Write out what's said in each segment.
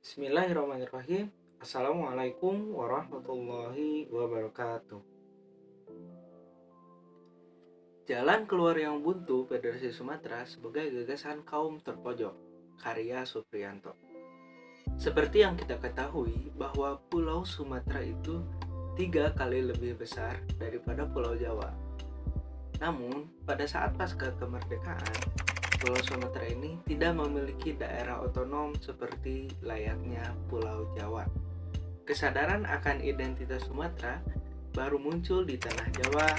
Bismillahirrahmanirrahim. Assalamualaikum warahmatullahi wabarakatuh. Jalan keluar yang buntu Federasi Sumatera sebagai gagasan kaum terpojok, karya Supriyanto. Seperti yang kita ketahui bahwa Pulau Sumatera itu 3 kali lebih besar daripada Pulau Jawa. Namun, pada saat pasca kemerdekaan, Pulau Sumatera ini tidak memiliki daerah otonom seperti layaknya Pulau Jawa. Kesadaran akan identitas Sumatera baru muncul di tanah Jawa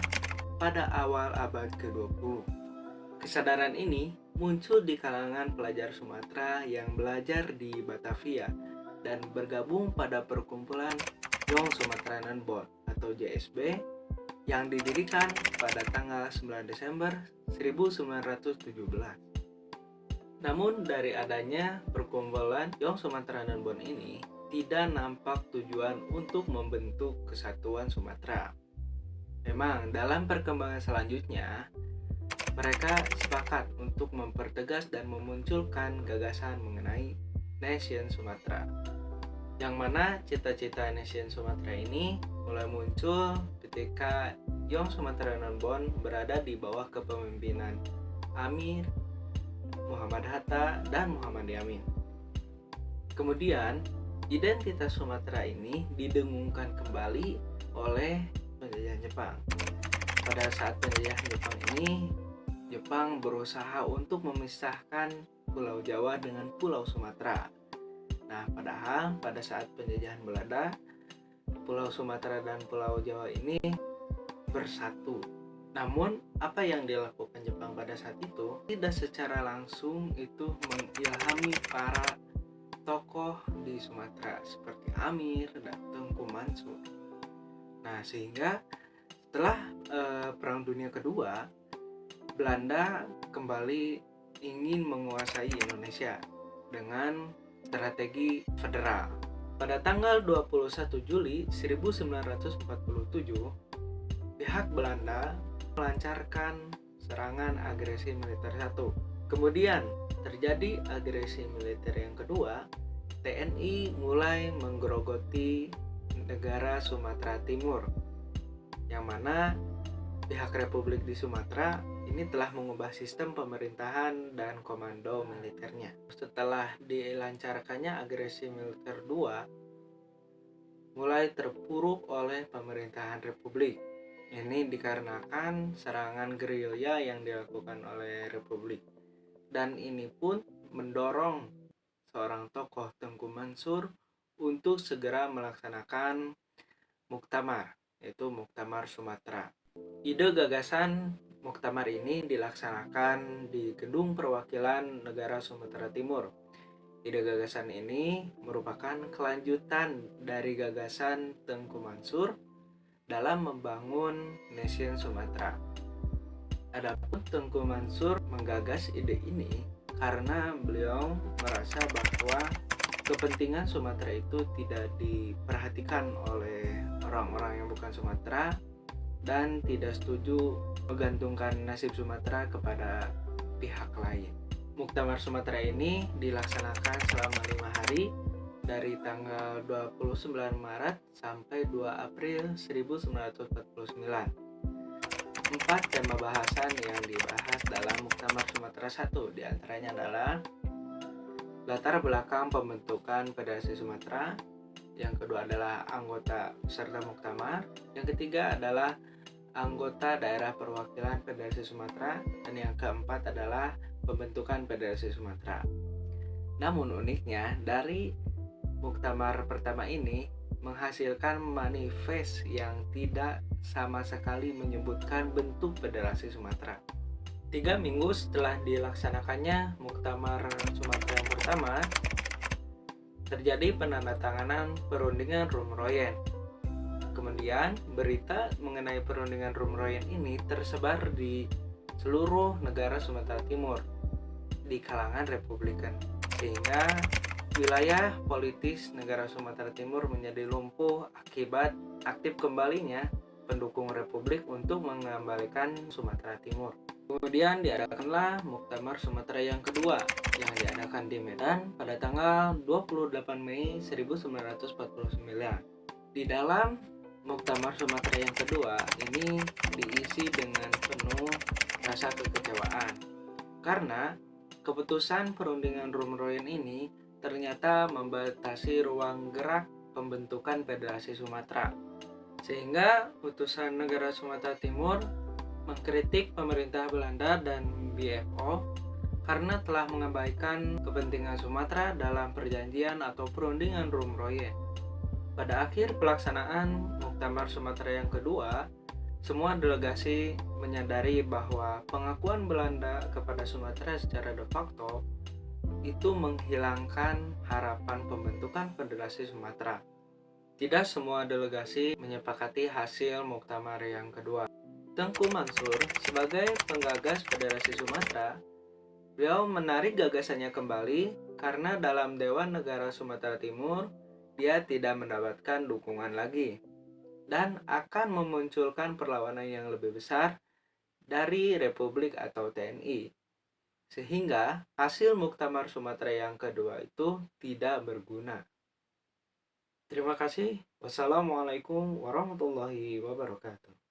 pada awal abad ke-20. Kesadaran ini muncul di kalangan pelajar Sumatera yang belajar di Batavia dan bergabung pada perkumpulan Young Sumatranan Bond atau JSB yang didirikan pada tanggal 9 Desember 1917. Namun dari adanya perkumpulan Young Sumatranan Bond ini tidak nampak tujuan untuk membentuk kesatuan Sumatera. Memang dalam perkembangan selanjutnya, mereka sepakat untuk mempertegas dan memunculkan gagasan mengenai Nation Sumatera. Yang mana cita-cita Nation Sumatera ini mulai muncul ketika Young Sumatranan Bond berada di bawah kepemimpinan Amir, Muhammad Hatta, dan Muhammad Yamin. Kemudian, identitas Sumatera ini didengungkan kembali oleh penjajahan Jepang. Pada saat penjajahan Jepang ini, Jepang berusaha untuk memisahkan Pulau Jawa dengan Pulau Sumatera. Nah, padahal pada saat penjajahan Belanda, Pulau Sumatera dan Pulau Jawa ini bersatu. Namun, apa yang dilakukan Jepang pada saat itu tidak secara langsung itu mengilhami para tokoh di Sumatera seperti Amir dan Tengku Mansur. Nah, sehingga setelah Perang Dunia Kedua, Belanda kembali ingin menguasai Indonesia dengan strategi federal. Pada tanggal 21 Juli 1947, pihak Belanda melancarkan serangan agresi militer satu. Kemudian terjadi agresi militer yang kedua, TNI mulai menggerogoti negara Sumatera Timur, yang mana pihak Republik di Sumatera ini telah mengubah sistem pemerintahan dan komando militernya. Setelah dilancarkannya agresi militer 2, mulai terpuruk oleh pemerintahan Republik. Ini dikarenakan serangan gerilya yang dilakukan oleh Republik. Dan ini pun mendorong seorang tokoh Tengku Mansur untuk segera melaksanakan Muktamar, yaitu Muktamar Sumatera. Ide gagasan Muktamar ini dilaksanakan di Gedung Perwakilan Negara Sumatera Timur. Ide gagasan ini merupakan kelanjutan dari gagasan Tengku Mansur dalam membangun Nation Sumatera. Adapun Tengku Mansur menggagas ide ini karena beliau merasa bahwa kepentingan Sumatera itu tidak diperhatikan oleh orang-orang yang bukan Sumatera dan tidak setuju menggantungkan nasib Sumatera kepada pihak lain. Muktamar Sumatera ini dilaksanakan selama 5 hari dari tanggal 29 Maret sampai 2 April 1949. 4 tema bahasan yang dibahas dalam Muktamar Sumatera 1 diantaranya adalah latar belakang pembentukan Federasi Sumatera, yang kedua adalah anggota peserta Muktamar, yang ketiga adalah anggota daerah perwakilan Federasi Sumatera, dan yang keempat adalah pembentukan Federasi Sumatera. Namun uniknya dari Muktamar pertama ini menghasilkan manifest yang tidak sama sekali menyebutkan bentuk Federasi Sumatera. 3 minggu setelah dilaksanakannya Muktamar Sumatera yang pertama, terjadi penandatanganan perundingan Rumroyen. Kemudian berita mengenai perundingan Rumroyen ini tersebar di seluruh negara Sumatera Timur di kalangan Republikan, sehingga wilayah politis negara Sumatera Timur menjadi lumpuh akibat aktif kembalinya pendukung Republik untuk mengembalikan Sumatera Timur. Kemudian diadakanlah Muktamar Sumatera yang kedua yang diadakan di Medan pada tanggal 28 Mei 1949. Di dalam Muktamar Sumatera yang kedua ini diisi dengan penuh rasa kekecewaan karena keputusan perundingan Rumroyen ini ternyata membatasi ruang gerak pembentukan Federasi Sumatera, sehingga putusan negara Sumatera Timur mengkritik pemerintah Belanda dan BFO karena telah mengabaikan kepentingan Sumatera dalam perjanjian atau perundingan Rumroyen. Pada akhir pelaksanaan Muktamar Sumatera yang kedua, semua delegasi menyadari bahwa pengakuan Belanda kepada Sumatera secara de facto itu menghilangkan harapan pembentukan Federasi Sumatera. Tidak semua delegasi menyepakati hasil Muktamar yang kedua. Tengku Mansur sebagai penggagas Federasi Sumatera, beliau menarik gagasannya kembali karena dalam Dewan Negara Sumatera Timur dia tidak mendapatkan dukungan lagi dan akan memunculkan perlawanan yang lebih besar dari Republik atau TNI, sehingga hasil Muktamar Sumatera yang kedua itu tidak berguna. Terima kasih. Wassalamualaikum warahmatullahi wabarakatuh.